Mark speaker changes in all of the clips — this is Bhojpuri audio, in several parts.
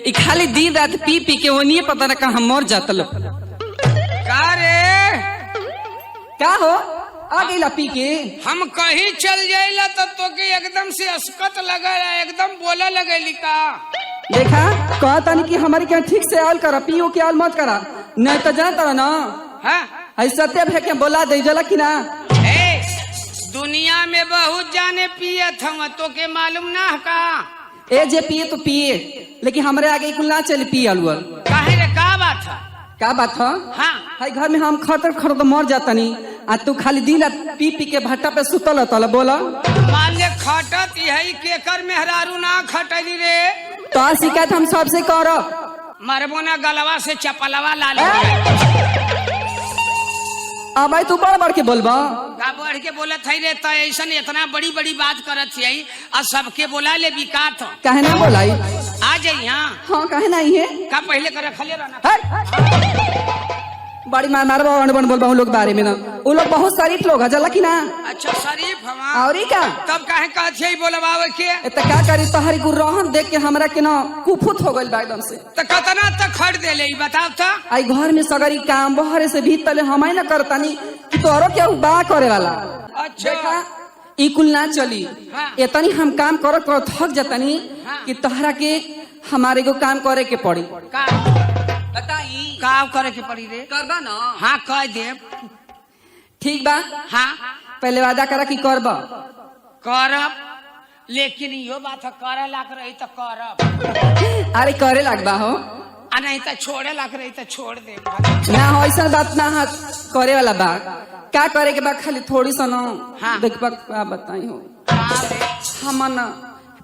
Speaker 1: ई खाली दिन रात पी पी के वो नहीं पता ना कहाँ मर जाता लोग।
Speaker 2: का रे
Speaker 1: का हो आ गईला पी के?
Speaker 2: हम कहीं चल जाइला तो के एकदम से अस्कत लगा, एकदम बोला लगेली का।
Speaker 1: देखा कहता नहीं कि हमारे क्या ठीक से आल करा, पियो के आल मत करा, नहीं तो जानता ना ऐसा भे के बोला दे जला कि ना।
Speaker 2: दुनिया में बहुत जाने पियत हम, तो के मालूम ना का।
Speaker 1: ए जे पिए तो पिए, लेकिन हमारे आगे कुल ना चले पिए अलुअल।
Speaker 2: काहे रे का बात है?
Speaker 1: का बात है?
Speaker 2: हाँ
Speaker 1: हाई घर में हम खतर खतर मर जाता नहीं, आ तू खाली दिन रात पी पी के भट्टा पे सुतल तल बोला।
Speaker 2: मान ले खटत यही केकर मेहरारू ना खटली रे।
Speaker 1: तो शिकायत हम सबसे करो,
Speaker 2: मरबो ना गलवा से चपलवा ला ले।
Speaker 1: अब भाई तू बढ़ बढ़ के बोलबा
Speaker 2: का बढ़ के बोलत है रे? तो ऐसा इतना बड़ी बड़ी बात करत है और सबके बोला ले बिकात
Speaker 1: काहे ना बोलाई?
Speaker 2: आ जाई।
Speaker 1: हाँ काहे ना है
Speaker 2: का पहले कर रखले रहना
Speaker 1: बड़ी मार मार बन बोलबा उन लोग बारे में ना, वो लोग बहुत शरीफ लोग है जला कि ना।
Speaker 2: अच्छा शरीफ हवा
Speaker 1: और का
Speaker 2: तब काहे कहत है बोलबावे के?
Speaker 1: त का करी तोहरी गुरहन देख के हमरा के ना कुफुत हो गइल बा एकदम से।
Speaker 2: तो कतना तक खड़ दे ले बताओ तो।
Speaker 1: आई घर में सगरी काम बहरे से भीतर हम ना करतानी कि तोरो के बा करे वाला।
Speaker 2: अच्छा
Speaker 1: देखा ई कुल ना चली। इतनी हम काम करत करत थक जतनी कि तोहरा के हमारे को काम करे के पड़ी।
Speaker 2: का
Speaker 1: बताई
Speaker 2: का करे के पड़ी रे?
Speaker 1: करबा ना?
Speaker 2: हाँ कह दे।
Speaker 1: ठीक बा,
Speaker 2: हाँ
Speaker 1: पहले वादा करा कि करबा।
Speaker 2: करब, लेकिन यो बात करे लाग रही तो करब।
Speaker 1: अरे करे लगबा हो,
Speaker 2: आ नहीं तो छोड़े लाग रही तो छोड़ दे।
Speaker 1: ना हो ऐसा बात ना है करे वाला बा। क्या करे के बा खाली थोड़ी सा ना।
Speaker 2: हाँ।
Speaker 1: देखबा का बताई हो हम ना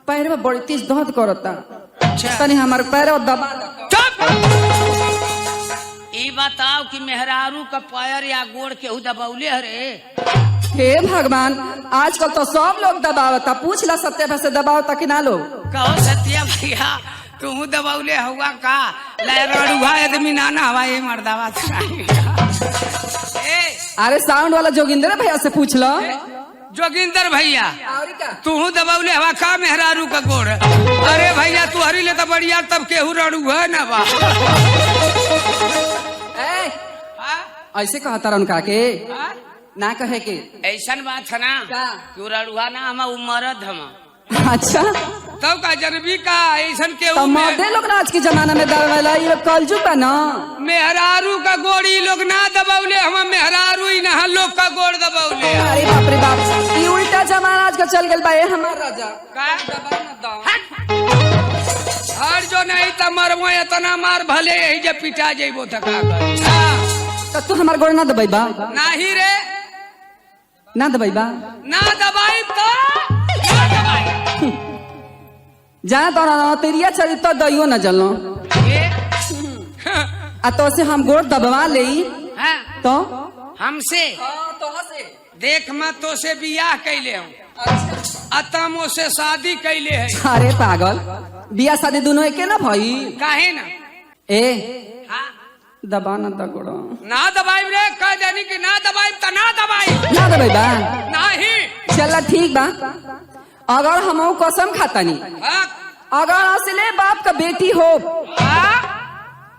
Speaker 1: पैर में बड़ी तेज दर्द करता।
Speaker 2: अच्छा
Speaker 1: तनी हमारे पैर दबा।
Speaker 2: ई बताओ कि मेहरारू का पैर या गोड़ केहू दबौले हरे?
Speaker 1: हे भगवान, आजकल तो सब लोग दबावता, पूछ ला सत्य से दबावता कि ना लोग।
Speaker 2: कहो सत्या भैया तू दबौले हुआ का? लड़ुआ आदमी नाना हवा ये मर्दावा।
Speaker 1: अरे साउंड वाला जोगिंदर भैया से पूछ लो।
Speaker 2: जोगिंदर भैया
Speaker 1: और क्या?
Speaker 2: तू दबौले हवा का मेहरारू का गोड़? अरे भैया तू हरी ले तो बढ़िया, तब केहू रड़ुआ ना बा।
Speaker 1: ऐसे कहता रहा उनका के ना कहे के
Speaker 2: ऐसन बात है ना तू रड़ुआ ना हम उमरद हम।
Speaker 1: अच्छा
Speaker 2: तब का जनबी का ऐसन के
Speaker 1: तो मर्दे लोग ना आज के जमाना में दबावेला, ये लोग कलजुग बा ना।
Speaker 2: मेहरारू का गोड़ी लोग ना दबौले, हम मेहरारू ही ना लोग का गोड़ दबौले।
Speaker 1: अरे बाप रे बाप, ये उल्टा जमाना आज का चल गया बा। ये हमार राजा
Speaker 2: का हर जो नहीं तो मरबो इतना मार भले यही जब पिटा जेबो तो का कर।
Speaker 1: तो तू हमार गोड़ ना दबाई बा?
Speaker 2: नहीं रे
Speaker 1: ना दबाई बा?
Speaker 2: ना दबाई तो
Speaker 1: जाना तो ना तेरिया चली तो दइयो न जलो आ तो से हम गोड़ दबवा ले तो
Speaker 2: हमसे देख मैं तो से बियाह कैले हूँ, अतमो से शादी कैले है।
Speaker 1: अरे पागल, बियाह शादी दोनों एके ना भाई?
Speaker 2: काहे ना?
Speaker 1: ए दबा ना दगोड़ा
Speaker 2: ना दबाई रे, कह जानी कि ना दबाई तो ना दबाई।
Speaker 1: ना दबाई बा?
Speaker 2: नहीं
Speaker 1: चला ठीक बा। अगर हम कसम खाता नहीं, अगर असले बाप का बेटी हो,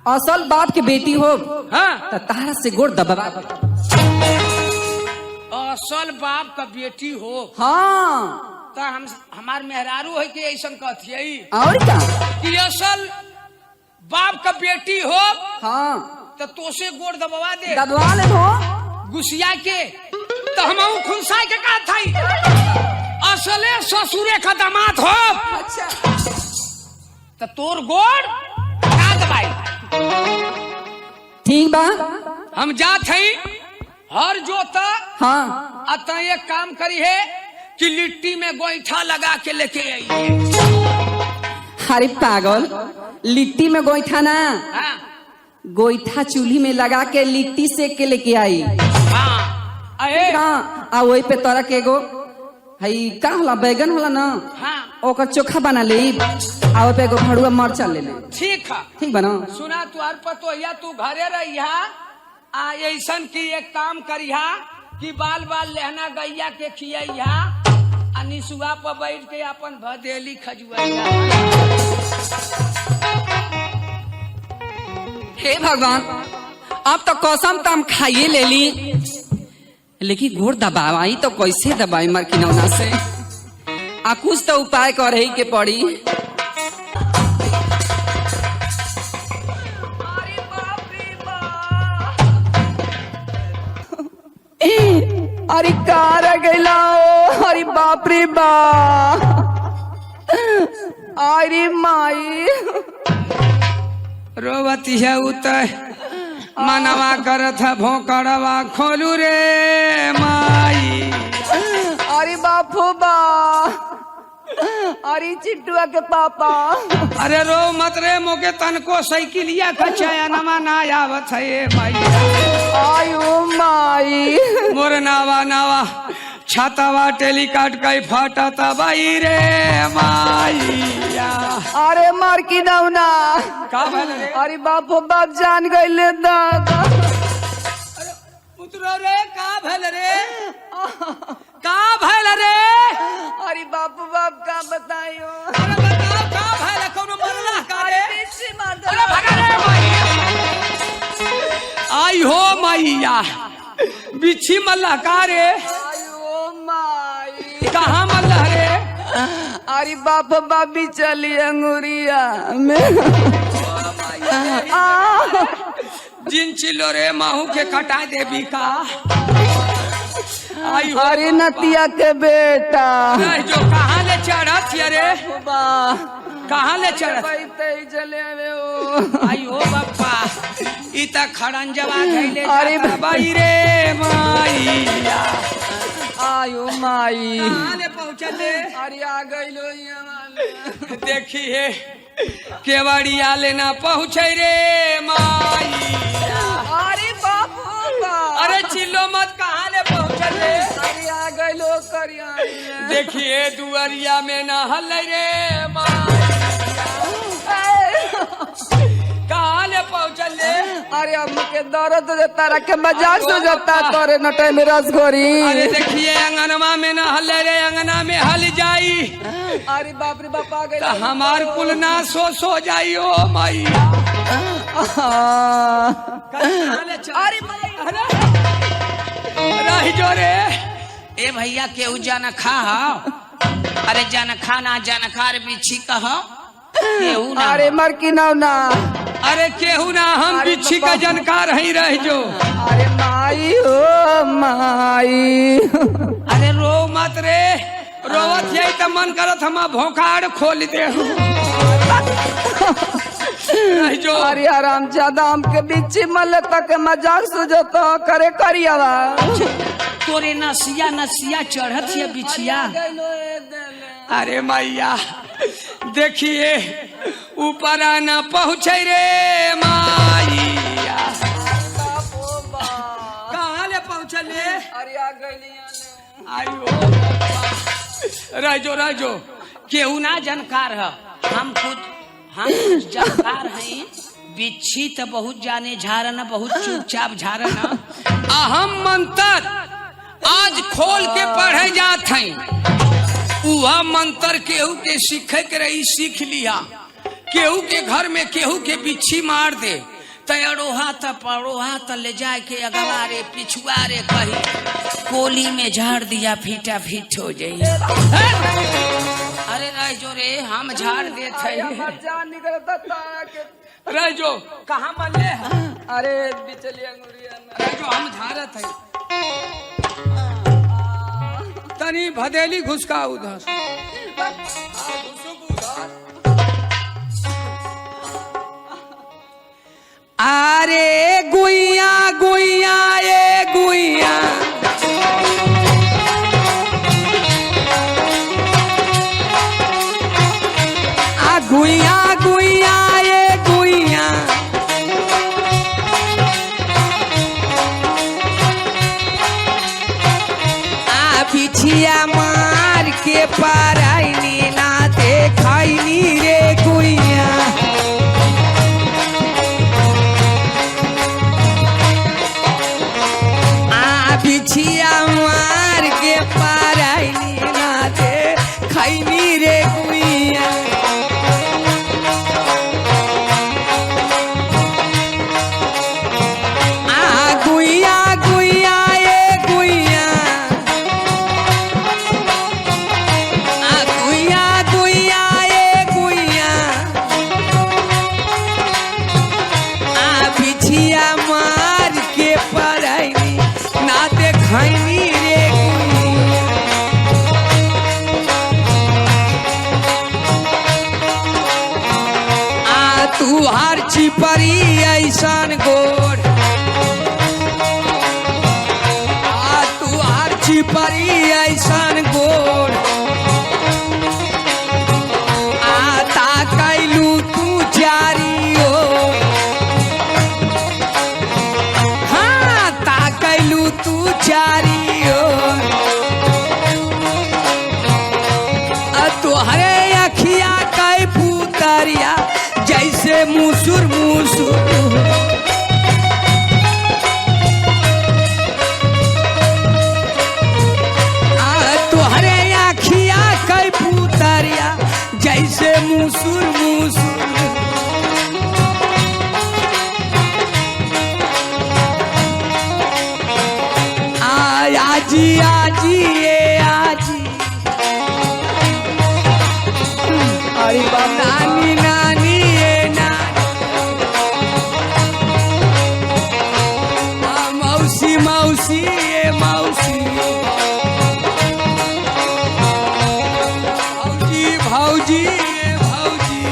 Speaker 1: असल बाप की बेटी हो तो तारा से गोड़ दबा।
Speaker 2: असल बाप का बेटी हो
Speaker 1: हाँ
Speaker 2: तो हम हमार मेहरारू है कि ऐसा कहती
Speaker 1: और क्या
Speaker 2: कि असल बाप का बेटी हो
Speaker 1: हाँ
Speaker 2: तो तोसे गोड़ दबवा दे,
Speaker 1: दबवा ले हो
Speaker 2: गुस्सिया के। तो हम खुनसा के कहा था असले ससुरे का दामाद हो।
Speaker 1: अच्छा
Speaker 2: तो तोर गोड़ ना दबाई।
Speaker 1: ठीक बा,
Speaker 2: हम जात हई हर जोता।
Speaker 1: हाँ
Speaker 2: अतः एक काम करी है कि लिट्टी में गोईठा लगा के लेके आई।
Speaker 1: अरे पागल, लिट्टी में गोईठा ना, गोईठा चूल्ही में लगा के लिट्टी सेक के लेके आई। आ वही पे तोरा के एगो हई का होला बैगन होला ना, ओकर चोखा बना ले, आ पे एगो भड़ुआ मरचा ले ले।
Speaker 2: ठीक है,
Speaker 1: ठीक बना।
Speaker 2: सुना तुहार पतोहिया तू घरे रहिया आ ऐसन की एक काम करिहा कि बाल बाल लहना गैया के खियैहा आ निसुआ पर बैठ के अपन भदेली खजुआ।
Speaker 1: के भगवान अब तो कसम तो हम खाइए ले ली, लेकिन घोर दबाई तो कैसे दबाई मर किनौना से? आ कुछ तो उपाय करे के पड़ी। अरे कार गैला, अरे बाप रे बा, अरे माई
Speaker 2: रोवती है उतर मनवा करत है भोकड़वा खोलू रे माई।
Speaker 1: अरे बापू बा, अरे चिट्टुआ के पापा।
Speaker 2: अरे रो मत रे, मोके तनको साइकिलिया का चयनमा ना आवत है माई।
Speaker 1: आयो माई
Speaker 2: मोर नावा नावा छातावा टेलीकाट कई फाटता बाई रे माईया।
Speaker 1: अरे मार की नौना
Speaker 2: का भले रे?
Speaker 1: अरे बापू बाप जान गईले दादा।
Speaker 2: उतरो रे, का भले रे? का भले रे?
Speaker 1: अरे बापू बाप का बताइयो?
Speaker 2: अरे बताओ का भले, कोनो मरला का रे?
Speaker 1: पीछे मार दो।
Speaker 2: अरे भगा रे माईया। आई हो माईया, बिच्छी मल्ला का रे?
Speaker 1: आयो माई
Speaker 2: कहाँ मल्ला रे?
Speaker 1: अरे बाप बाबी चली अंगुरिया में।
Speaker 2: जिन चिल्लो रे माहू के कटा देवी का। आई हो
Speaker 1: अरे नतिया के बेटा
Speaker 2: नहीं जो कहाँ ले चढ़त है रे?
Speaker 1: बा
Speaker 2: कहाँ ले चढ़त?
Speaker 1: चले हो।
Speaker 2: आई हो बप्पा, इता खड़ंजवा घैले
Speaker 1: अरे
Speaker 2: जाता बाई रे माईया।
Speaker 1: आयो माई
Speaker 2: कहाँ ले पहुँचले?
Speaker 1: अरे आ गइलो ये
Speaker 2: देखिए केवड़िया लेना पहुँचे रे माईया।
Speaker 1: अरे बापू बा
Speaker 2: अरे चिल्लो मत, कहाँ ले पहुँचले?
Speaker 1: अरे आ गइलो करिया
Speaker 2: देखिए दुआरिया में न हल रे माईया। कहाँ ले पहुँचले?
Speaker 1: अरे हमके दर्द देता रखे मजाक से जाता तोरे नटे में रसगोरी।
Speaker 2: अरे देखिए अंगनवा में न हल रे, अंगना में हल जाई
Speaker 1: अरे बाप रे बाप आ गइल।
Speaker 2: तो हमार कुल ना सो जाई ओ माई।
Speaker 1: अरे माई
Speaker 2: रही जो रे।
Speaker 3: ए भैया केहू जान खा हो? अरे जान खा ना जान खा रे बिच्छी कह केहू ना।
Speaker 1: अरे मर की नौना।
Speaker 2: अरे केहू ना, हम
Speaker 1: अरे
Speaker 2: बिच्छी का
Speaker 1: बाबा।
Speaker 2: जानकार ही रह जो।
Speaker 1: अरे माई हो माई।
Speaker 2: अरे रो मत रे, रोवत यही तो मन करत हम भोकाड़ खोल दे रह जो।
Speaker 1: अरे आराम ज्यादा हमके बिच्छी मल तक मजाक सुझतो करे करियावा।
Speaker 3: तोरे नसिया नसिया चढ़त है बिछिया।
Speaker 2: अरे मैया देखिए ऊपर आना पहुँचे रे माईया। कहाँ ले पहुँचले?
Speaker 1: अरे आ गइली
Speaker 2: आयो रह जो
Speaker 3: केहू ना जानकार है, हम जानकार हैं। बिच्छी तो बहुत जाने झारन, बहुत चुपचाप झारन।
Speaker 2: अहम मंत्र आज खोल के पढ़े जात हैं। वह मंत्र केहू के सीखे के रही सीख लिया। केहू के घर में केहू के बिच्छी मार दे
Speaker 3: तयरोहा त परोहा त ले जाए के अगवा रे पिछुआ रे कही कोली में झाड़ दिया फीटा फीट हो जाई। अरे रह जो रे, हम झाड़ देते
Speaker 1: जान निकलता तारा के।
Speaker 2: रह जो। कहाँ मले?
Speaker 1: अरे बिचली अंगुरिया में।
Speaker 2: रह जो, हम झाड़त है। तनी भदेली घुसका उधर। अरे गुइया गुइया ये गुइया, आ गुइया गुइया ये गुइया, आ पिछिया मार के पाराई नीला तू हार चिपरी ऐसन गोर तू हार चिपरी ऐसन गोर आता कैलू तू जारी ओर हाँ ता कैलू तू जारी ओर तोहरे अखिया कै पुतरिया जैसे मुसुर मुसुर तोहरे अखिया कै पुतरिया जैसे मुसुर मुसुर आजी आजी ए आजी अरे बाप नानी नानी ए नानी मौसी मौसी ए मौसी भौजी भौजी ए भौजी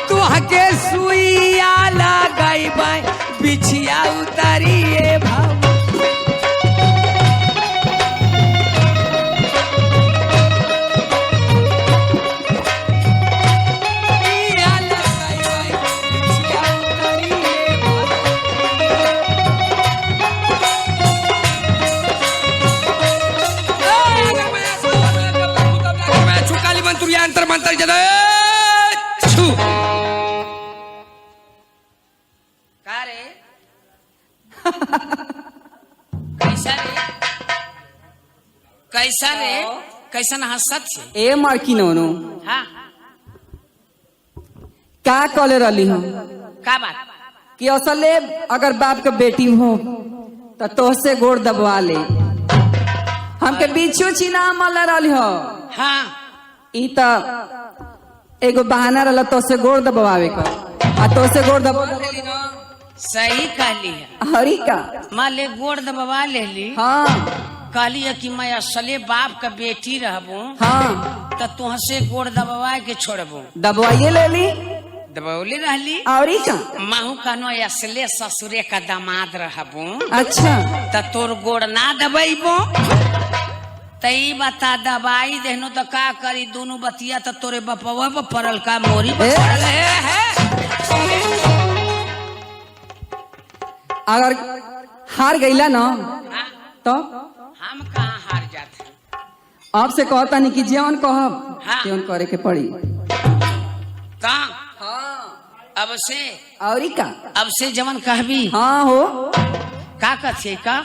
Speaker 2: तू हके सुइया लगाई बाई बिछिया उतारी ए भाऊ मंत्र जद छू
Speaker 3: का रे कैसा रे कैसा रे कैसन हंसत छे
Speaker 1: ए मार्किनोनो
Speaker 3: हाँ
Speaker 1: का कले रही हम
Speaker 3: का बात
Speaker 1: कि असले अगर बाप के बेटी हो तो तोहसे गोड़ दबवा ले हमके बीचो चीना मल रही हो
Speaker 3: हाँ
Speaker 1: ई त एगो बहाना रहला तोसे गोड़ दबावे का आ तोसे गोड़ दबा
Speaker 3: सही कहली है
Speaker 1: हरी का
Speaker 3: माँ ले गोड़ दबवा ले ली
Speaker 1: हाँ
Speaker 3: कहली है कि मैं असले बाप का बेटी रहबू
Speaker 1: हाँ
Speaker 3: तो तुहसे गोड़ दबवा के छोड़बू
Speaker 1: दबवाइए ले ली
Speaker 3: दबौले रहली
Speaker 1: और का
Speaker 3: महू कहनो असले ससुरे का दामाद रहबू
Speaker 1: अच्छा
Speaker 3: तो तोर गोड़ ना दबेबो तई बता दबाई देहनो तो का करी दोनों बतिया तो तोरे बपवा पर पड़ल का मोरी पर पड़ल है
Speaker 1: अगर हार गईला ना
Speaker 3: हाँ,
Speaker 1: तो
Speaker 3: हम कहाँ हार जाते
Speaker 1: अब से कहता नहीं कि जीवन कहब
Speaker 3: हाँ।
Speaker 1: जीवन करे के पड़ी
Speaker 3: कहाँ अब से
Speaker 1: और का
Speaker 3: अब से जवन कहबी
Speaker 1: हाँ हो
Speaker 3: का कथे का